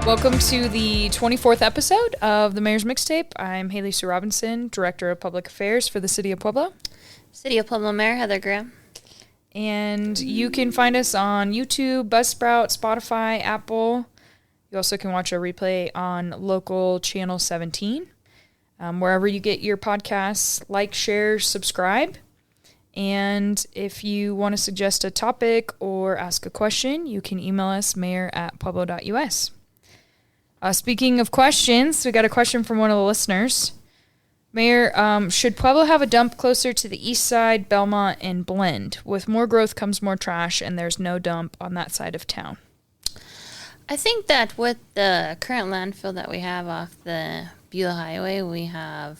Welcome to the 24th episode of the Mayor's Mixtape. I'm Haley Sue Robinson, Director of Public Affairs for the City of Pueblo. City of Pueblo Mayor Heather Graham. And you can find us on YouTube, Buzzsprout, Spotify, Apple. You also can watch a replay on local channel 17. Wherever you get your podcasts, like, share, subscribe. And if you want to suggest a topic or ask a question, you can email us, mayor@pueblo.us. Speaking of questions, we got a question from one of the listeners. Mayor, should Pueblo have a dump closer to the east side, Belmont, and Blend? With more growth comes more trash, and there's no dump on that side of town. I think that with the current landfill that we have off the Beulah Highway, we have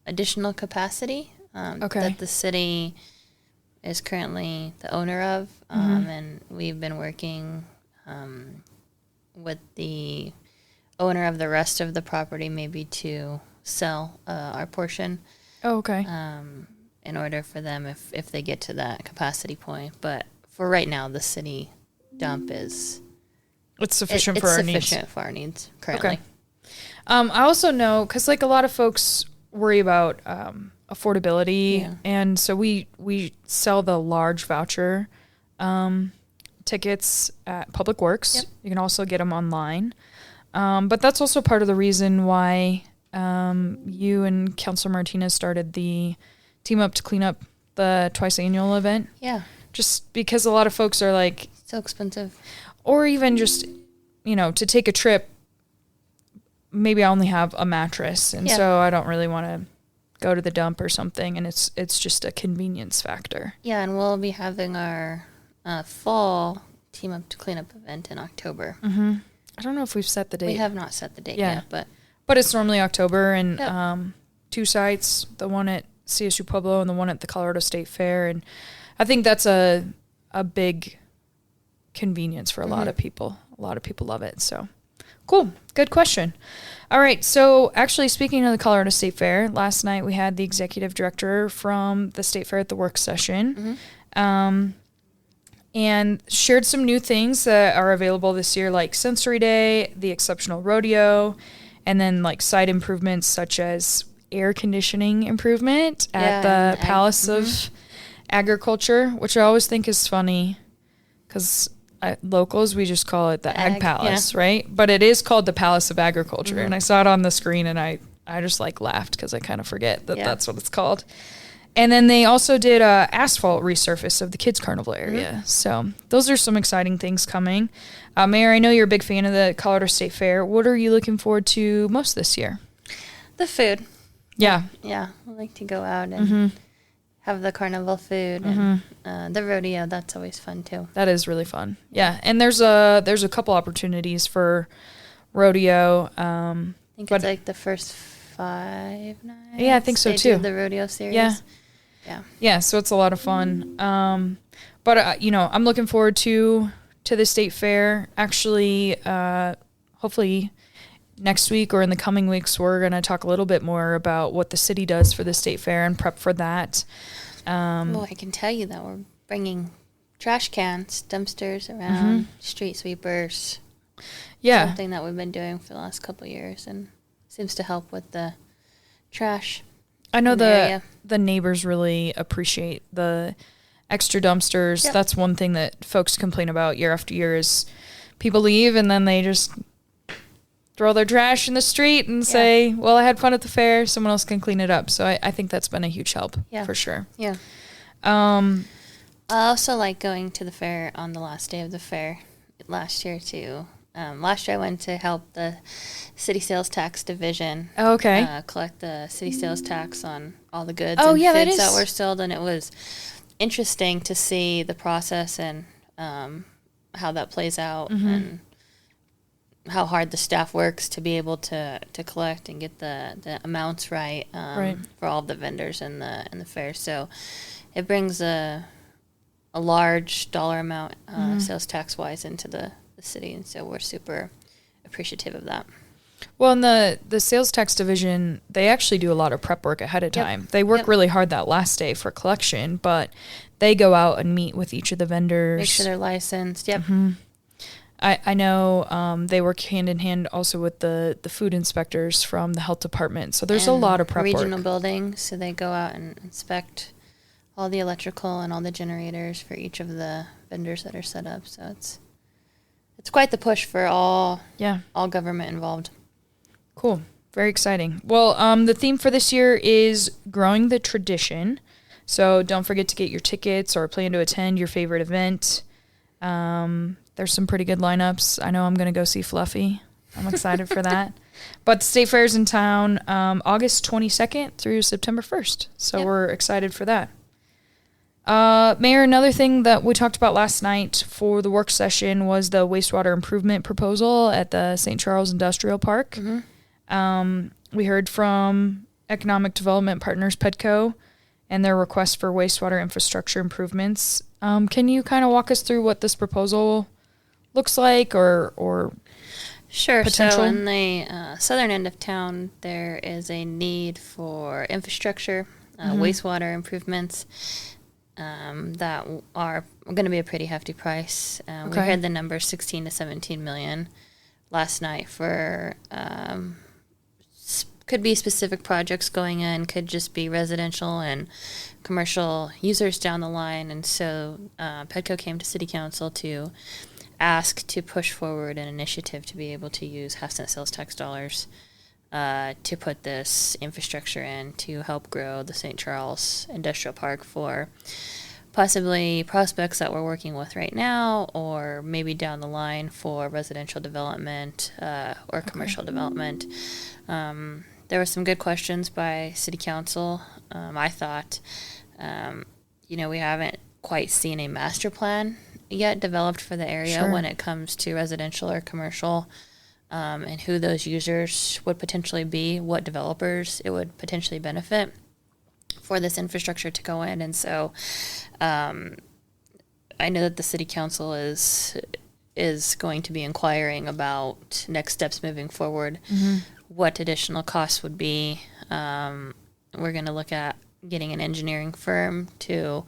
additional capacity that the city is currently the owner of, and we've been working with the owner of the rest of the property maybe to sell our portion. Oh, okay. In order for them if they get to that capacity point. But for right now, the city dump is... It's sufficient for our needs. It's sufficient for our needs currently. Okay. I also know, because like a lot of folks worry about affordability, and so we sell the large voucher tickets at Public Works. Yep. You can also get them online. But that's also part of the reason why you and Councilor Martinez started the Team Up to clean up the twice annual event. Yeah. Just because a lot of folks are like... So expensive. Or even just, to take a trip, maybe I only have a mattress, and so I don't really want to go to the dump or something, and it's just a convenience factor. Yeah, and we'll be having our fall Team Up to clean up event in October. Mm-hmm. I don't know if we've set the date. We have not set the date yet, but it's normally October, and two sites, the one at CSU Pueblo and the one at the Colorado State Fair, and I think that's a big convenience for a lot of people. A lot of people love it. So cool. Good question. All right. So actually, speaking of the Colorado State Fair, last night we had the executive director from the State Fair at the work session, and shared some new things that are available this year, like Sensory Day, the Exceptional Rodeo, and then like site improvements such as air conditioning improvement at the Palace of Agriculture, which I always think is funny because locals, we just call it the Ag Palace, right? But it is called the Palace of Agriculture. And I saw it on the screen and I just like laughed because I kind of forget that that's what it's called. And then they also did a asphalt resurface of the Kids Carnival area. So those are some exciting things coming. Mayor, I know you're a big fan of the Colorado State Fair. What are you looking forward to most this year? The food. Yeah. Yeah. I like to go out and have the carnival food and the rodeo. That's always fun too. That is really fun. Yeah. And there's a couple opportunities for rodeo. I think it's like the first 5 nights. Yeah, I think so too. The rodeo series. Yeah. Yeah, so it's a lot of fun. But I'm looking forward to the state fair. Actually, hopefully next week or in the coming weeks, we're going to talk a little bit more about what the city does for the state fair and prep for that. Well, I can tell you that we're bringing trash cans, dumpsters around, street sweepers. Yeah. Something that we've been doing for the last couple of years and seems to help with the trash. I know the neighbors really appreciate the extra dumpsters. Yep. That's one thing that folks complain about year after year is people leave and then they just throw their trash in the street and say, well, I had fun at the fair. Someone else can clean it up. So I think that's been a huge help for sure. Yeah. I also like going to the fair on the last day of the fair last year too. Last year I went to help the city sales tax division collect the city sales tax on all the goods and foods that were sold, and it was interesting to see the process and how that plays out and how hard the staff works to be able to collect and get the amounts right for all of the vendors in the fair. So it brings a large dollar amount sales tax wise into the city, and so we're super appreciative of that. Well, in the sales tax division, they actually do a lot of prep work ahead of time. They work really hard that last day for collection, but they go out and meet with each of the vendors. Make sure they're licensed. I know they work hand in hand also with the food inspectors from the health department. So there's a lot of prep regional work. buildings, so they go out and inspect all the electrical and all the generators for each of the vendors that are set up. So it's quite the push for all government involved. Cool. Very exciting. Well, the theme for this year is growing the tradition. So don't forget to get your tickets or plan to attend your favorite event. There's some pretty good lineups. I know I'm going to go see Fluffy. I'm excited for that. But the State Fair's in town August 22nd through September 1st. So we're excited for that. Mayor, another thing that we talked about last night for the work session was the wastewater improvement proposal at the St. Charles Industrial Park. Mm-hmm. We heard from Economic Development Partners, PEDCO, and their request for wastewater infrastructure improvements. Can you kind of walk us through what this proposal looks like or Sure. potential? So in the southern end of town, there is a need for infrastructure, wastewater improvements that are going to be a pretty hefty price. We heard the number 16 to 17 million last night for could be specific projects going in, could just be residential and commercial users down the line. And so PEDCO came to City Council to ask to push forward an initiative to be able to use half-cent sales tax dollars to put this infrastructure in to help grow the St. Charles Industrial Park for possibly prospects that we're working with right now, or maybe down the line for residential development or commercial development. There were some good questions by City Council. I thought, we haven't quite seen a master plan yet developed for the area when it comes to residential or commercial, and who those users would potentially be, what developers it would potentially benefit for this infrastructure to go in. And so I know that the City Council is going to be inquiring about next steps moving forward, what additional costs would be. We're going to look at getting an engineering firm to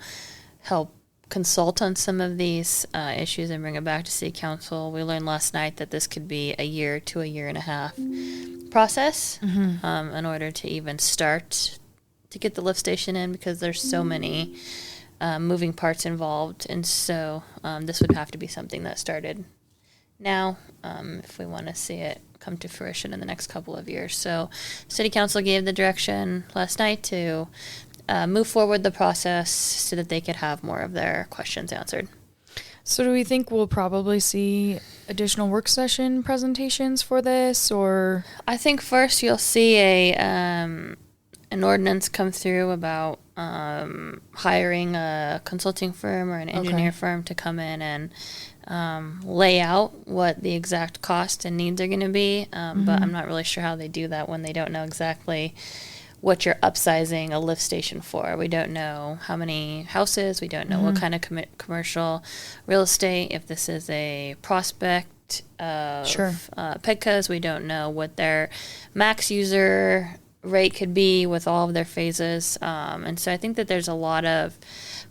help consult on some of these issues and bring it back to City Council. We learned last night that this could be a year to a year and a half process in order to even start to get the lift station in, because there's so many moving parts involved. And so this would have to be something that started now if we want to see it come to fruition in the next couple of years. So City Council gave the direction last night to move forward the process so that they could have more of their questions answered. So do we think we'll probably see additional work session presentations for this, or? I think first you'll see an ordinance come through about hiring a consulting firm or an engineer firm to come in and lay out what the exact cost and needs are going to be. But I'm not really sure how they do that when they don't know exactly what you're upsizing a lift station for. We don't know how many houses. We don't know what kind of commercial real estate. If this is a prospect of PEDCOs, we don't know what their max user rate could be with all of their phases. And so I think that there's a lot of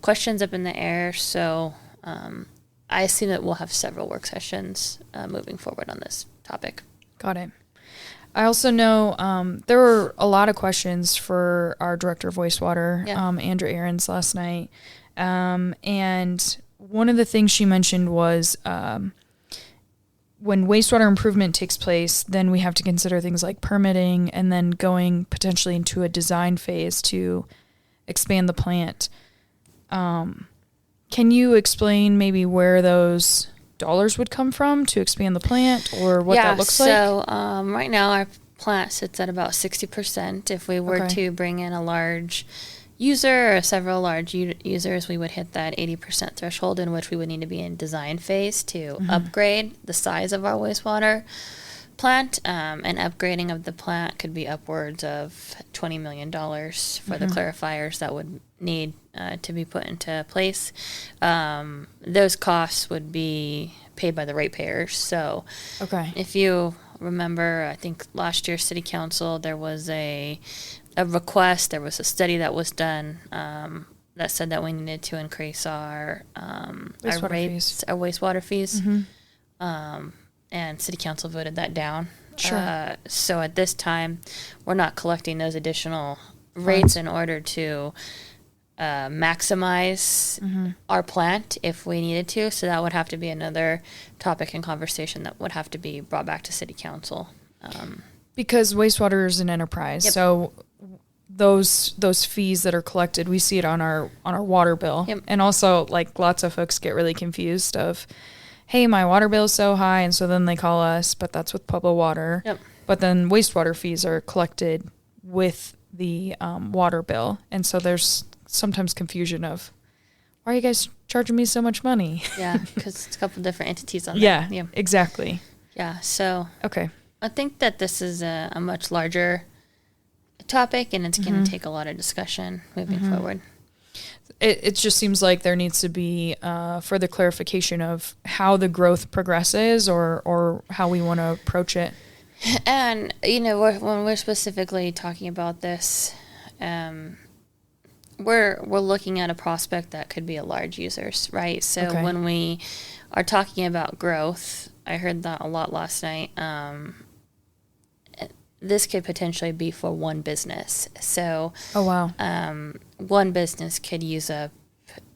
questions up in the air. So I assume that we'll have several work sessions moving forward on this topic. Got it. I also know there were a lot of questions for our director of wastewater, Andrew Ahrens, last night. And one of the things she mentioned was when wastewater improvement takes place, then we have to consider things like permitting and then going potentially into a design phase to expand the plant. Can you explain maybe where those dollars would come from to expand the plant, or what that looks like? So right now our plant sits at about 60%. If we were to bring in a large user or several large users, we would hit that 80% threshold, in which we would need to be in design phase to upgrade the size of our wastewater plant. And upgrading of the plant could be upwards of $20 million for the clarifiers that would need to be put into place. Those costs would be paid by the ratepayers. So if you remember, I think last year City Council, there was a request, there was a study that was done that said that we needed to increase our rates, our wastewater fees and City Council voted that down. Sure. So at this time, we're not collecting those additional rates in order to maximize our plant if we needed to. So that would have to be another topic and conversation that would have to be brought back to City Council. Because wastewater is an enterprise, so those fees that are collected, we see it on our water bill, and also like lots of folks get really confused of, hey, my water bill is so high, and so then they call us, but that's with Pueblo Water. But then wastewater fees are collected with the water bill, and so there's sometimes confusion of, why are you guys charging me so much money? Yeah, because it's a couple different entities on that. Yeah, exactly. Yeah, so okay, I think that this is a much larger topic, and it's going to take a lot of discussion moving forward. It just seems like there needs to be further clarification of how the growth progresses or how we want to approach it. And, you know, when we're specifically talking about this, we're looking at a prospect that could be a large users, right? So when we are talking about growth, I heard that a lot last night, this could potentially be for one business. So one business could use up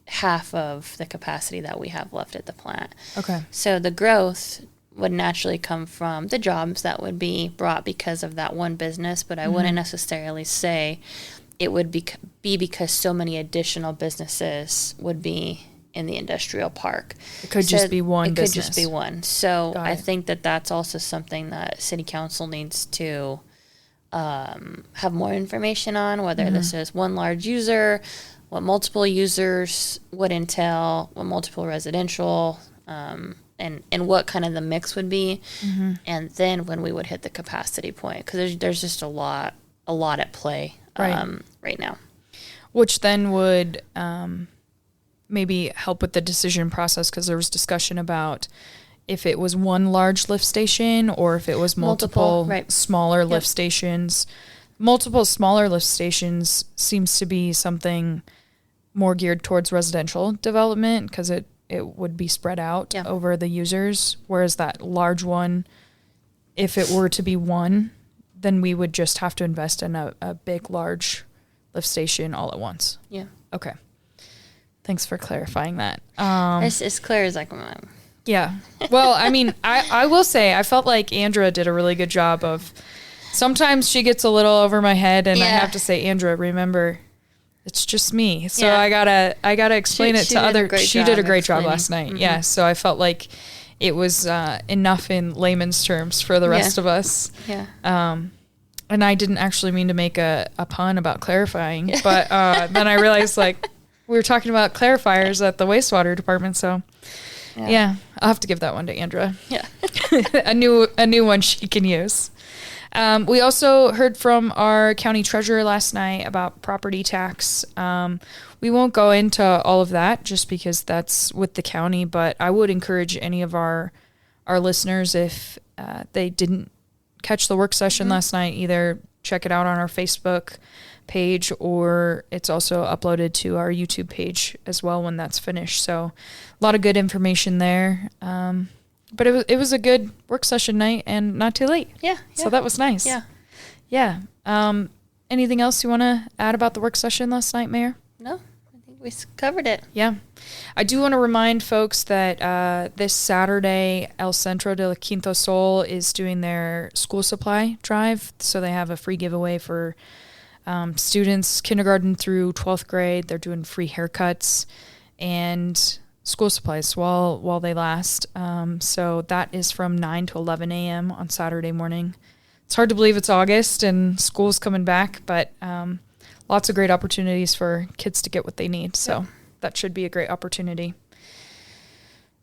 half of the capacity that we have left at the plant. Okay. So the growth would naturally come from the jobs that would be brought because of that one business, but I wouldn't necessarily say it would be because so many additional businesses would be in the industrial park. It could just be one business. It could just be one. So I think that that's also something that City Council needs to have more information on, whether this is one large user, what multiple users would entail, what multiple residential, and what kind of the mix would be, and then when we would hit the capacity point, because there's just a lot at play right now. Which then would maybe help with the decision process, because there was discussion about if it was one large lift station or if it was multiple smaller lift stations. Multiple smaller lift stations seems to be something more geared towards residential development, because it would be spread out over the users, whereas that large one, if it were to be one, then we would just have to invest in a big, large lift station all at once. Yeah. Okay. Thanks for clarifying that. It's as clear as I can. Yeah. Well, I mean, I will say, I felt like Andrea did a really good job of, sometimes she gets a little over my head, and I have to say, Andrea, remember, it's just me. So I gotta explain it to other. She did a great job last night. Yeah. So I felt like it was enough in layman's terms for the rest of us. Yeah. And I didn't actually mean to make a pun about clarifying, but then I realized, like, we were talking about clarifiers at the wastewater department. So yeah, I'll have to give that one to Andrea. Yeah. a new one she can use. We also heard from our county treasurer last night about property tax. We won't go into all of that just because that's with the county, but I would encourage any of our listeners, if they didn't catch the work session last night, either check it out on our Facebook page, or it's also uploaded to our YouTube page as well when that's finished. So a lot of good information there. But it was a good work session night and not too late. Yeah. So that was nice. Yeah. Yeah. Anything else you want to add about the work session last night, Mayor? No, I think we covered it. Yeah. I do want to remind folks that this Saturday, El Centro de Quinto Sol is doing their school supply drive. So they have a free giveaway for students kindergarten through 12th grade. They're doing free haircuts and school supplies while they last. So that is from 9 to 11 a.m. on Saturday morning. It's hard to believe it's August and school's coming back, but lots of great opportunities for kids to get what they need. So that should be a great opportunity.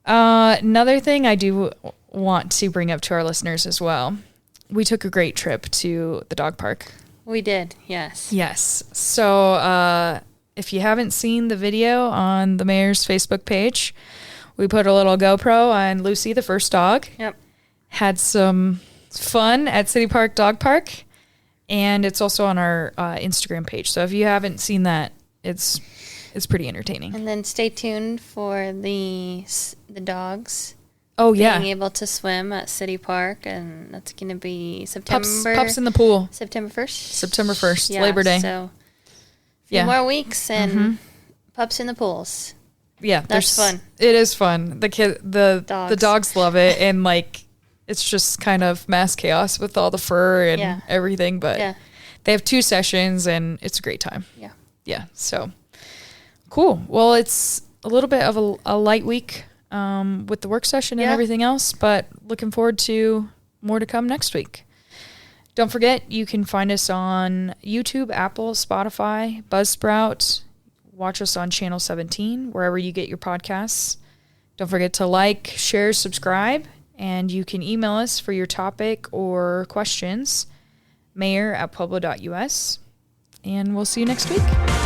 Another thing I do want to bring up to our listeners as well. We took a great trip to the dog park. We did, yes. Yes. So if you haven't seen the video on the mayor's Facebook page, we put a little GoPro on Lucy, the first dog. Yep. Had some fun at City Park Dog Park, and it's also on our Instagram page. So if you haven't seen that, it's pretty entertaining. And then stay tuned for the dogs. Oh, yeah. Being able to swim at City Park, and that's going to be September. Pups in the pool. September 1st? September 1st, yeah, Labor Day. So a few more weeks and pups in the pools. Yeah. That's fun. It is fun. The dogs love it, and like it's just kind of mass chaos with all the fur and everything, but they have 2 sessions and it's a great time. Yeah. Yeah. So cool. Well, it's a little bit of a light week with the work session and everything else, but looking forward to more to come next week. Don't forget, you can find us on YouTube, Apple, Spotify, Buzzsprout. Watch us on Channel 17, wherever you get your podcasts. Don't forget to like, share, subscribe, and you can email us for your topic or questions, mayor@pueblo.us, and we'll see you next week.